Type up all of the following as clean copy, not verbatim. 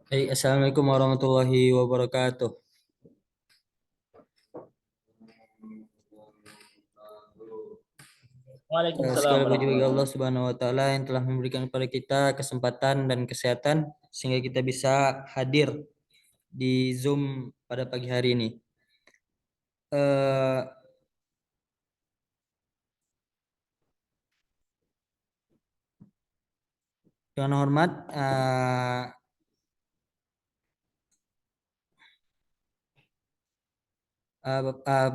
Assalamualaikum warahmatullahi wabarakatuh. Waalaikumsalam Segala puji bagi warahmatullahi Allah wabarakatuh. Subhanahu wa taala yang telah memberikan kepada kita kesempatan dan kesehatan sehingga kita bisa hadir di Zoom pada pagi hari ini. Eh, dengan hormat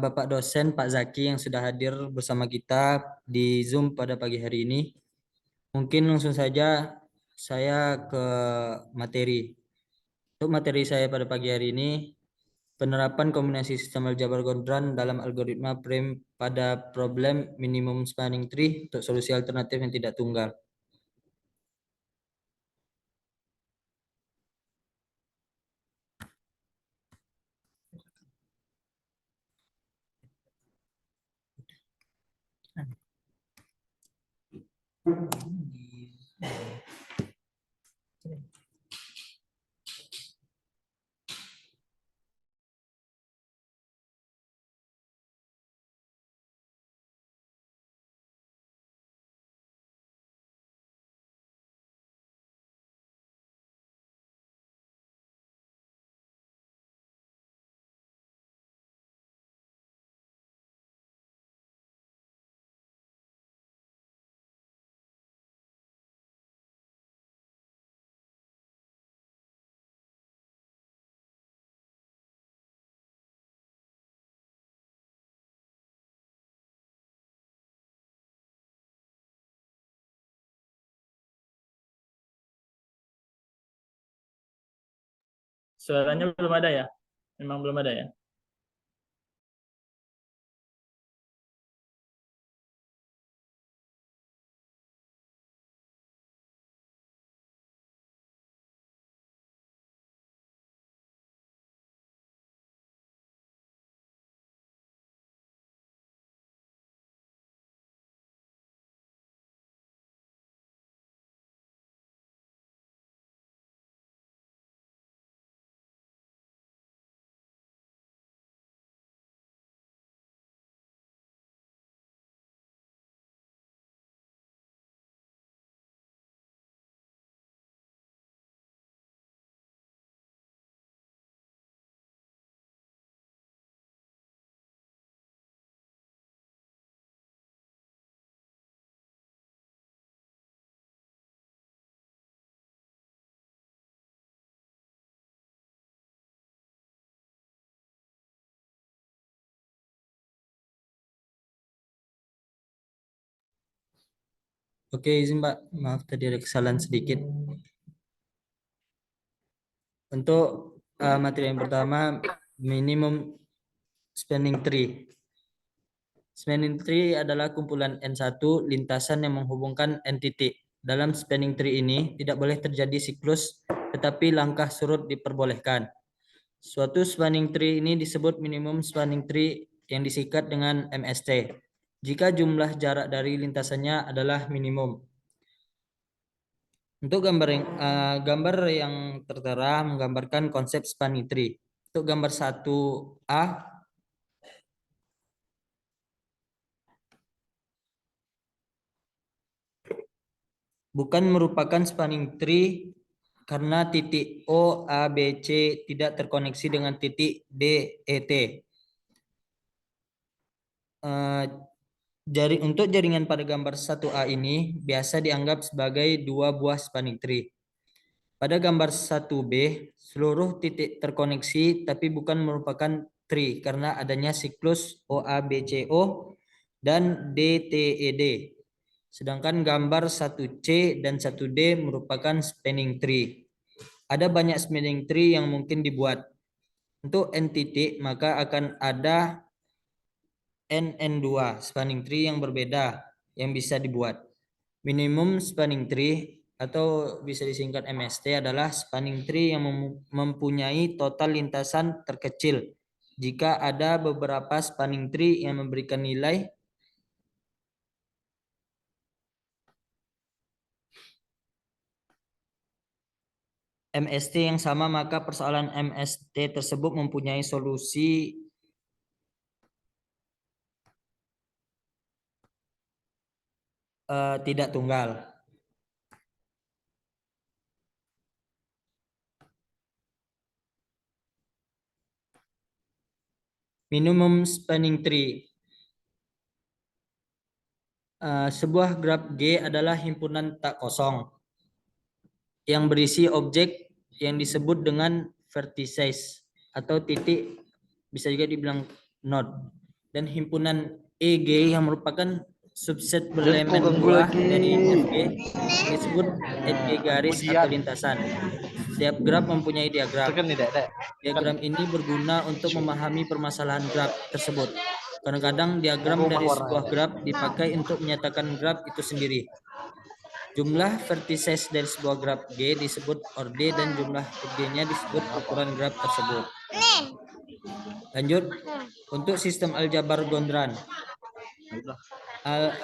Bapak dosen Pak Zaki yang sudah hadir bersama kita di Zoom pada pagi hari ini. Mungkin langsung saja saya ke materi. Untuk materi saya pada pagi hari ini, penerapan kombinasi sistem aljabar Gondran dalam algoritma prime pada problem minimum spanning tree untuk solusi alternatif yang tidak tunggal. Suaranya belum ada ya? Memang belum ada ya? Oke, izin Pak, maaf tadi ada kesalahan sedikit. Untuk materi yang pertama, minimum spanning tree. Spanning tree adalah kumpulan N1 lintasan yang menghubungkan N titik. Dalam spanning tree ini tidak boleh terjadi siklus, tetapi langkah surut diperbolehkan. Suatu spanning tree ini disebut minimum spanning tree yang disikat dengan MST. Jika jumlah jarak dari lintasannya adalah minimum. Untuk gambar yang tertera menggambarkan konsep spanning tree. Untuk gambar 1A, bukan merupakan spanning tree karena titik O, A, B, C tidak terkoneksi dengan titik D, E, T. Untuk jaringan pada gambar 1A ini biasa dianggap sebagai dua buah spanning tree. Pada gambar 1B, seluruh titik terkoneksi tapi bukan merupakan tree karena adanya siklus OABCO dan DTED. Sedangkan gambar 1C dan 1D merupakan spanning tree. Ada banyak spanning tree yang mungkin dibuat. Untuk N titik maka akan ada N2 spanning tree yang berbeda yang bisa dibuat. Minimum spanning tree atau bisa disingkat MST adalah spanning tree yang mempunyai total lintasan terkecil. Jika ada beberapa spanning tree yang memberikan nilai MST yang sama, maka persoalan MST tersebut mempunyai solusi tidak tunggal. Minimum spanning tree. Sebuah graf G adalah himpunan tak kosong yang berisi objek yang disebut dengan vertices atau titik, bisa juga dibilang node, dan himpunan EG yang merupakan subset berelemen buah dari FG disebut EG garis atau lintasan. Setiap graf mempunyai diagram. Diagram ini berguna untuk memahami permasalahan graf tersebut. Kadang-kadang diagram dari sebuah graf dipakai untuk menyatakan graf itu sendiri. Jumlah vertices dari sebuah graf G disebut orde dan jumlah edge-nya disebut ukuran graf tersebut. Lanjut, untuk sistem aljabar Gondran.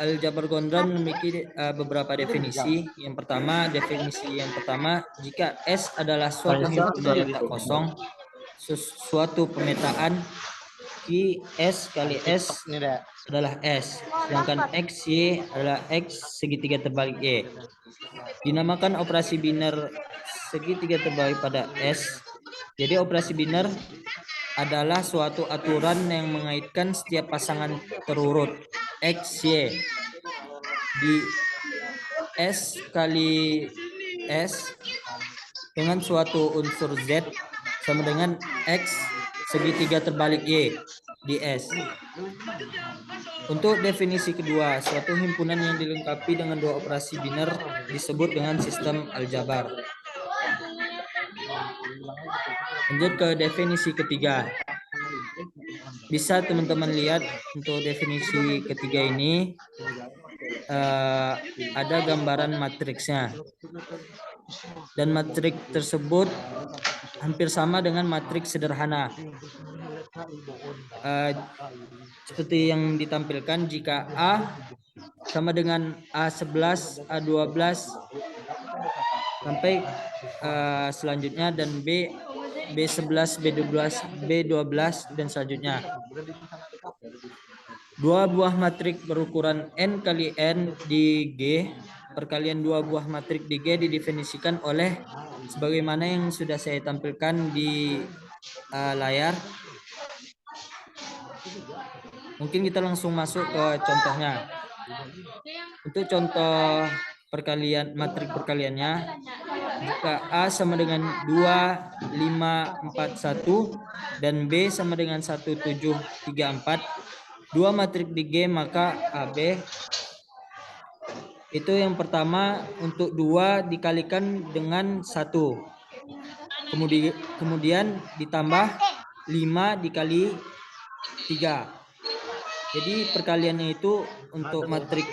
Aljabar Gondran memiliki beberapa definisi. Definisi yang pertama, jika S adalah suatu himpunan tak kosong, suatu pemetaan, Q S kali S adalah S, sedangkan X Y adalah X segitiga terbalik Y. Dinamakan operasi biner segitiga terbalik pada S. Jadi operasi biner adalah suatu aturan yang mengaitkan setiap pasangan terurut X, Y di S kali S dengan suatu unsur Z sama dengan X segitiga terbalik Y di S. Untuk definisi kedua, suatu himpunan yang dilengkapi dengan dua operasi biner disebut dengan sistem aljabar. Lanjut ke definisi ketiga. Bisa teman-teman lihat untuk definisi ketiga ini ada gambaran matriksnya. Dan matriks tersebut hampir sama dengan matriks sederhana. Seperti yang ditampilkan, jika A sama dengan A11, A12 sampai selanjutnya, dan B, B11, B12, B12 dan selanjutnya. Dua buah matrik berukuran N kali N di G, perkalian dua buah matrik di G didefinisikan oleh sebagaimana yang sudah saya tampilkan di layar. Mungkin kita langsung masuk ke contohnya. Untuk contoh perkalian matrik perkaliannya, jika A sama dengan 2, 5, 4, 1 dan B sama dengan 1, 7, 3, 4, dua matrik di G, maka AB itu yang pertama untuk 2 dikalikan dengan 1. Kemudian ditambah 5 dikali 3. Jadi perkaliannya itu untuk matrik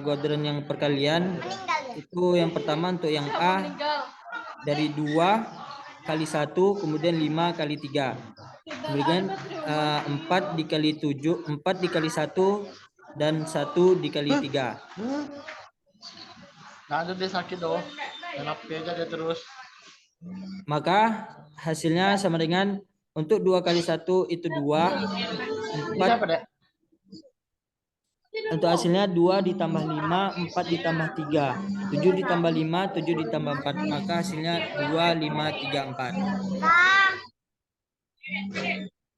Gondran yang perkalian itu yang pertama untuk yang A dari 2 kali 1, kemudian 5 kali 3. Kemudian 4 dikali 7, 4 dikali 1 dan 1 dikali 3. Nah, ada dia sakit doh. Kenapa aja dia terus? Maka hasilnya sama dengan untuk 2 kali 1 itu 2, 4. Untuk hasilnya 2 ditambah 5, 4 ditambah 3, 7 ditambah 5, 7 ditambah 4. Maka hasilnya 2, 5, 3, 4.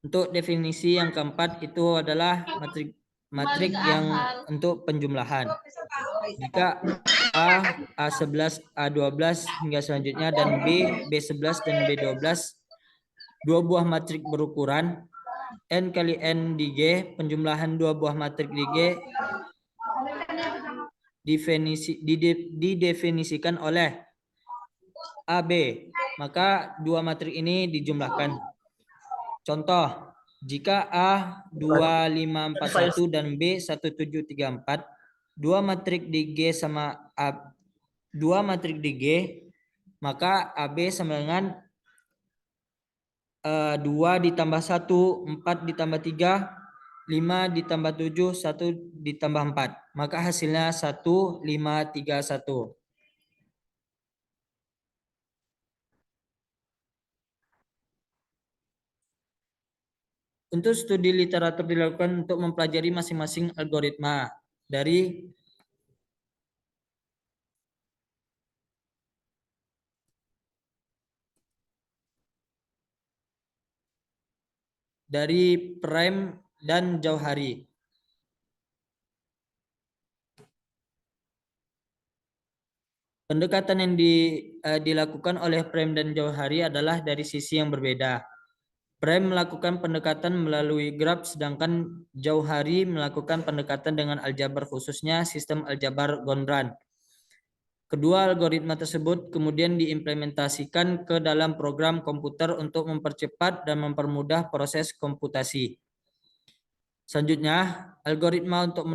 Untuk definisi yang keempat itu adalah matrik yang untuk penjumlahan. Jika A, A11, A12 hingga selanjutnya, dan B, B11 dan B12, dua buah matrik berukuran N kali N di G, penjumlahan dua buah matrik di G didefinisikan oleh AB, maka dua matrik ini dijumlahkan. Contoh, jika A 2541 dan B 1734, dua matrik di G sama A, dua matrik di G, maka AB sama dengan 2 ditambah 1, 4 ditambah 3, 5 ditambah 7, 1 ditambah 4. Maka hasilnya 1, 5, 3, 1. Untuk studi literatur dilakukan untuk mempelajari masing-masing algoritma dari Prime dan Jauhari. Pendekatan yang dilakukan oleh Prime dan Jauhari adalah dari sisi yang berbeda. Prime melakukan pendekatan melalui graf, sedangkan Jauhari melakukan pendekatan dengan aljabar, khususnya sistem aljabar Gondran. Kedua algoritma tersebut kemudian diimplementasikan ke dalam program komputer untuk mempercepat dan mempermudah proses komputasi. Selanjutnya, algoritma untuk